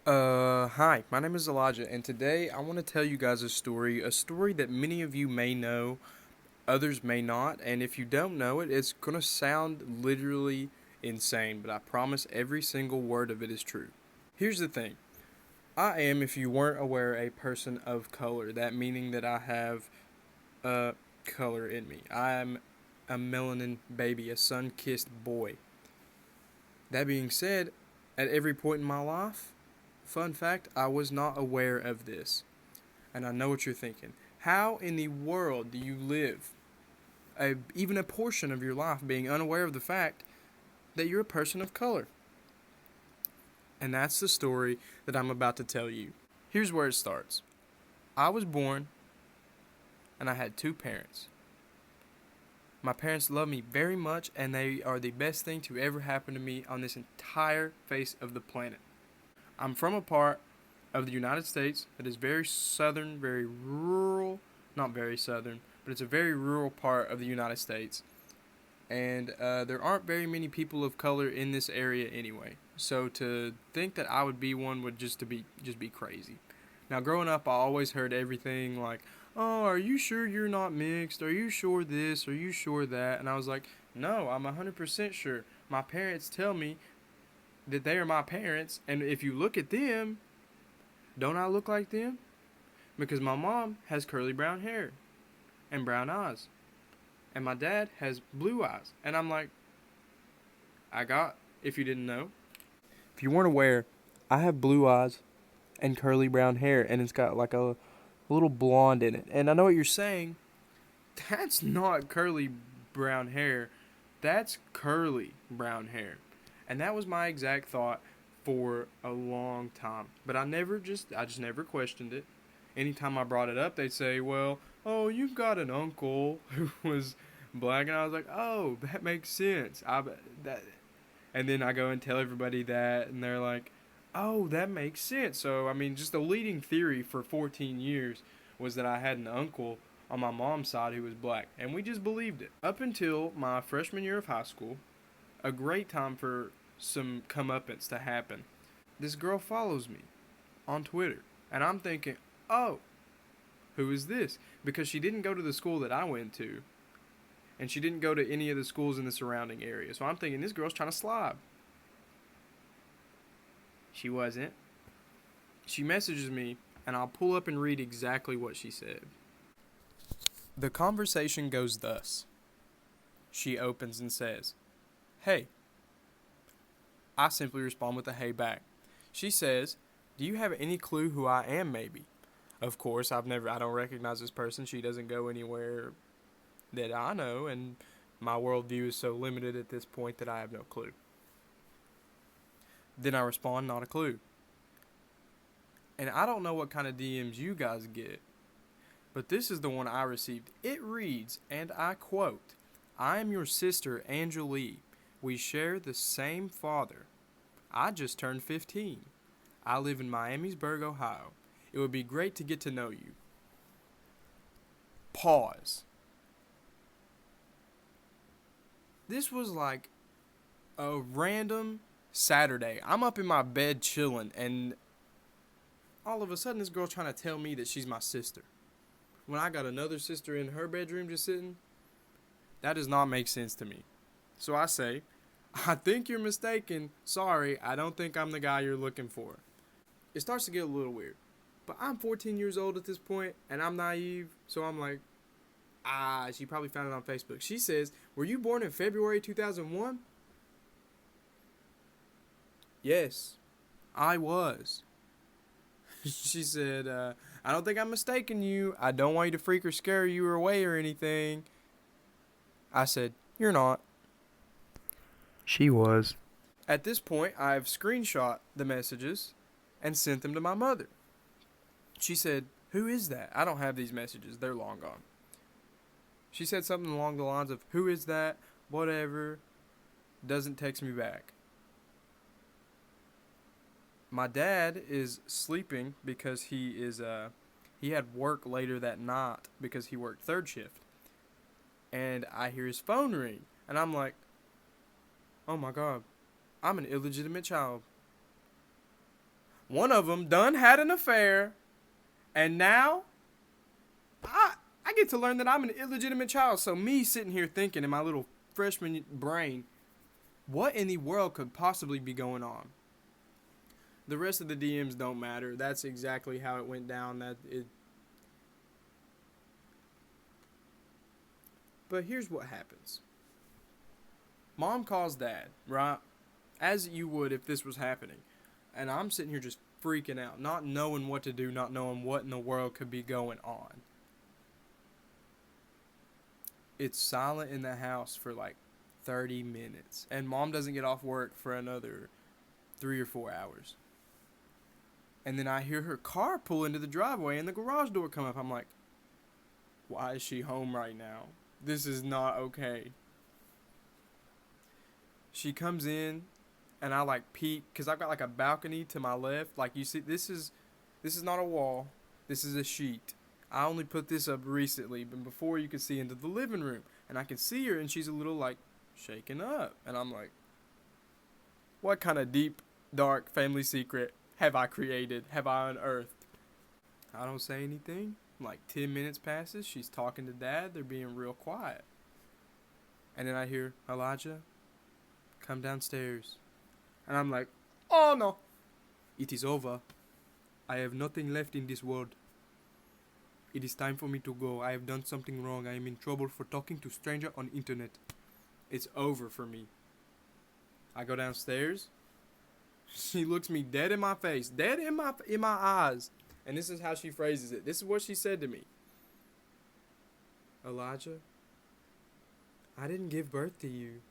Hi, my name is Elijah, and today I want to tell you guys a story that many of you may know, others may not, and if you don't know it, it's gonna sound literally insane, but I promise every single word of it is true. Here's the thing. I am, if you weren't aware, a person of color, that meaning that I have, color in me. I am a melanin baby, a sun-kissed boy. That being said, at every point in my life, fun fact, I was not aware of this. And I know what you're thinking. How in the world do you live even a portion of your life being unaware of the fact that you're a person of color? And that's the story that I'm about to tell you. Here's where it starts. I was born and I had two parents. My parents love me very much and they are the best thing to ever happen to me on this entire face of the planet. I'm from a part of the United States that is very southern, very rural, not very southern, but it's a very rural part of the United States. And there aren't very many people of color in this area anyway. So to think that I would be one would just be crazy. Now growing up, I always heard everything like, "Oh, are you sure you're not mixed? Are you sure this? Are you sure that?" And I was like, "No, I'm 100% sure. My parents tell me that they are my parents, and if you look at them, don't I look like them? Because my mom has curly brown hair and brown eyes, and my dad has blue eyes." And I'm like, if you didn't know, if you weren't aware, I have blue eyes and curly brown hair, and it's got like a little blonde in it. And I know what you're saying. That's not curly brown hair. That's curly brown hair. And that was my exact thought for a long time. But I just never questioned it. Anytime I brought it up, they'd say, "Well, oh, you've got an uncle who was black," and I was like, "Oh, that makes sense." That, and then I go and tell everybody that, and they're like, "Oh, that makes sense." So I mean, just a leading theory for 14 years was that I had an uncle on my mom's side who was black, and we just believed it up until my freshman year of high school. A great time for some comeuppance to happen. This girl follows me on Twitter, and I'm thinking, "Oh, who is this?" Because she didn't go to the school that I went to, and she didn't go to any of the schools in the surrounding area. So I'm thinking this girl's trying to slob. She wasn't. She messages me, and I'll pull up and read exactly what she said. The conversation goes thus. She opens and says, "Hey." I simply respond with a "hey" back. She says, "Do you have any clue who I am, maybe?" Of course, I don't recognize this person. She doesn't go anywhere that I know, and my worldview is so limited at this point that I have no clue. Then I respond, "Not a clue." And I don't know what kind of DMs you guys get, but this is the one I received. It reads, and I quote, "I am your sister, Angelie. We share the same father. I just turned 15. I live in Miamisburg, Ohio. It would be great to get to know you." Pause. This was like a random Saturday. I'm up in my bed chilling, and all of a sudden, this girl's trying to tell me that she's my sister. When I got another sister in her bedroom just sitting, that does not make sense to me. So I say, "I think you're mistaken. Sorry, I don't think I'm the guy you're looking for." It starts to get a little weird. But I'm 14 years old at this point, and I'm naive, so I'm like, she probably found it on Facebook. She says, "Were you born in February 2001? Yes, I was. She said, "I don't think I'm mistaken you. I don't want you to freak or scare you away or anything." I said, "You're not." She was. At this point, I've screenshot the messages and sent them to my mother. She said, "Who is that? I don't have these messages. They're long gone." She said something along the lines of, "Who is that? Whatever." Doesn't text me back. My dad is sleeping because he had work later that night because he worked third shift. And I hear his phone ring, and I'm like, "Oh my god, I'm an illegitimate child." One of them done had an affair, and now I get to learn that I'm an illegitimate child. So me sitting here thinking in my little freshman brain, what in the world could possibly be going on? The rest of the DMs don't matter. That's exactly how it went down. But here's what happens. Mom calls dad, right? As you would if this was happening. And I'm sitting here just freaking out, not knowing what to do, not knowing what in the world could be going on. It's silent in the house for like 30 minutes. And mom doesn't get off work for another 3 or 4 hours. And then I hear her car pull into the driveway and the garage door come up. I'm like, why is she home right now? This is not okay. She comes in and I like peek because I've got like a balcony to my left. Like you see, this is not a wall. This is a sheet. I only put this up recently, but before you could see into the living room. And I can see her and she's a little like shaken up. And I'm like, what kind of deep, dark family secret have I created? Have I unearthed? I don't say anything. Like 10 minutes passes. She's talking to dad. They're being real quiet. And then I hear, Elijah, come downstairs. And I'm like, oh no. It is over. I have nothing left in this world. It is time for me to go. I have done something wrong. I am in trouble for talking to stranger on internet. It's over for me. I go downstairs. She looks me dead in my face, dead in my eyes. And this is how she phrases it. This is what she said to me. Elijah, I didn't give birth to you.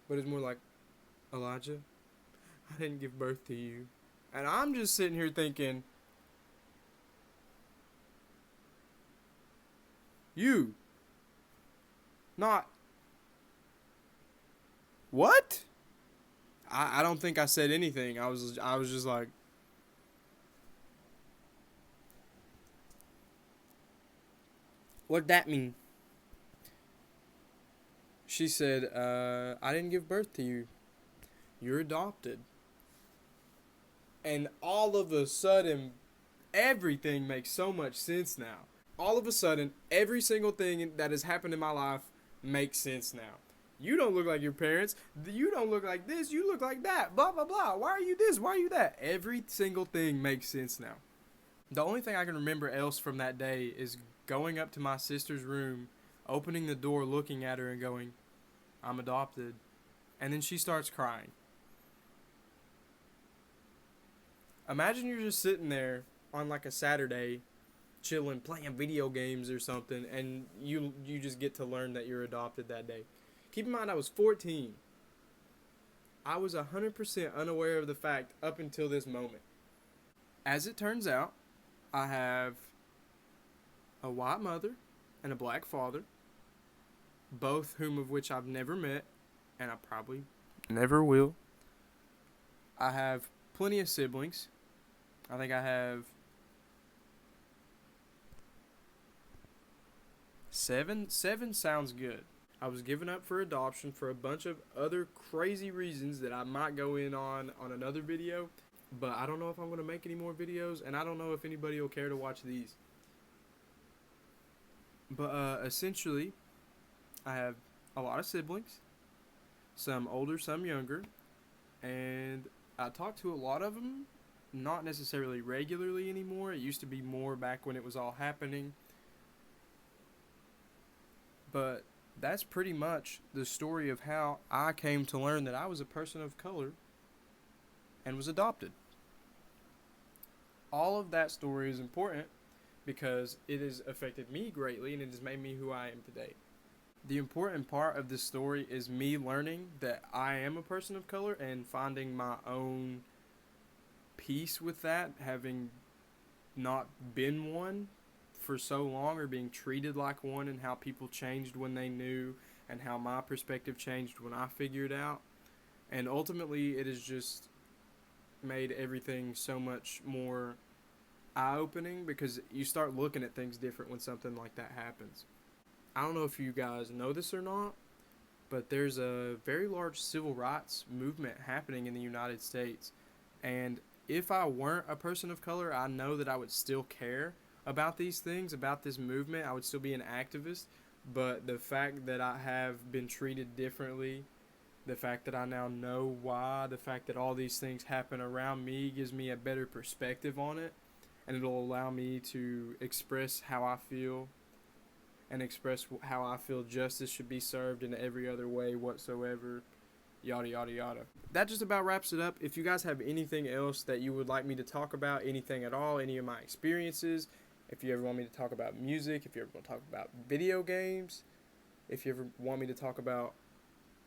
But it's more like, Elijah, I didn't give birth to you. And I'm just sitting here thinking, you, not, what? I don't think I said anything. I was just like, what'd that mean? She said, I didn't give birth to you. You're adopted. And all of a sudden, everything makes so much sense now. All of a sudden, every single thing that has happened in my life makes sense now. You don't look like your parents. You don't look like this. You look like that. Blah, blah, blah. Why are you this? Why are you that? Every single thing makes sense now. The only thing I can remember else from that day is going up to my sister's room, opening the door, looking at her and going, I'm adopted. And then she starts crying. Imagine you're just sitting there on like a Saturday, chilling, playing video games or something, and you just get to learn that you're adopted that day. Keep in mind, I was 14. I was 100% unaware of the fact up until this moment. As it turns out, I have a white mother and a black father, both whom of which I've never met, and I probably never will. I have plenty of siblings. I think I have 7. 7 sounds good. I was given up for adoption for a bunch of other crazy reasons that I might go in on another video. But I don't know if I'm going to make any more videos, and I don't know if anybody will care to watch these. But essentially, I have a lot of siblings, some older, some younger, and I talk to a lot of them, not necessarily regularly anymore. It used to be more back when it was all happening. But that's pretty much the story of how I came to learn that I was a person of color and was adopted. All of that story is important because it has affected me greatly and it has made me who I am today. The important part of this story is me learning that I am a person of color and finding my own peace with that, having not been one for so long or being treated like one, and how people changed when they knew and how my perspective changed when I figured out. And ultimately, it has just made everything so much more eye-opening because you start looking at things different when something like that happens. I don't know if you guys know this or not, but there's a very large civil rights movement happening in the United States. And if I weren't a person of color, I know that I would still care about these things, about this movement. I would still be an activist. But the fact that I have been treated differently, the fact that I now know why, the fact that all these things happen around me gives me a better perspective on it. And it'll allow me to express how I feel and express how I feel justice should be served in every other way whatsoever, yada, yada, yada. That just about wraps it up. If you guys have anything else that you would like me to talk about, anything at all, any of my experiences, if you ever want me to talk about music, if you ever want to talk about video games, if you ever want me to talk about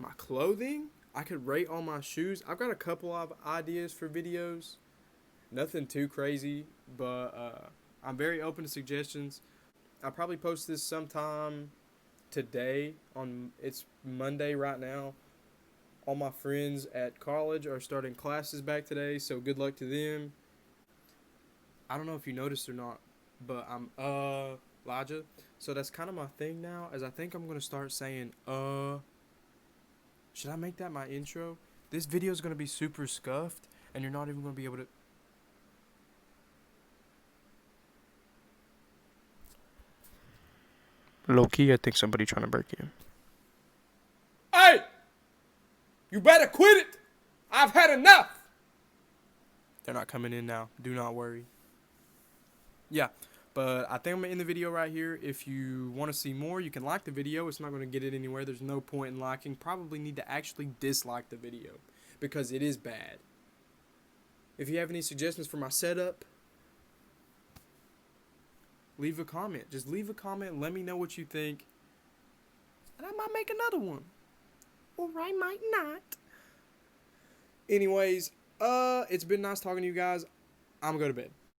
my clothing, I could rate all my shoes. I've got a couple of ideas for videos. Nothing too crazy, but I'm very open to suggestions. I'll probably post this sometime today. It's Monday right now. All my friends at college are starting classes back today, so good luck to them. I don't know if you noticed or not, but I'm Elijah. So that's kind of my thing now, as I think I'm going to start saying Should I make that my intro? This video is going to be super scuffed, and you're not even going to be able to... Low-key, I think somebody trying to break in. Hey! You better quit it! I've had enough! They're not coming in now. Do not worry. Yeah, but I think I'm going to end the video right here. If you want to see more, you can like the video. It's not going to get it anywhere. There's no point in liking. Probably need to actually dislike the video because it is bad. If you have any suggestions for my setup, leave a comment. Just leave a comment. Let me know what you think. And I might make another one. Or I might not. Anyways, it's been nice talking to you guys. I'm going to go to bed.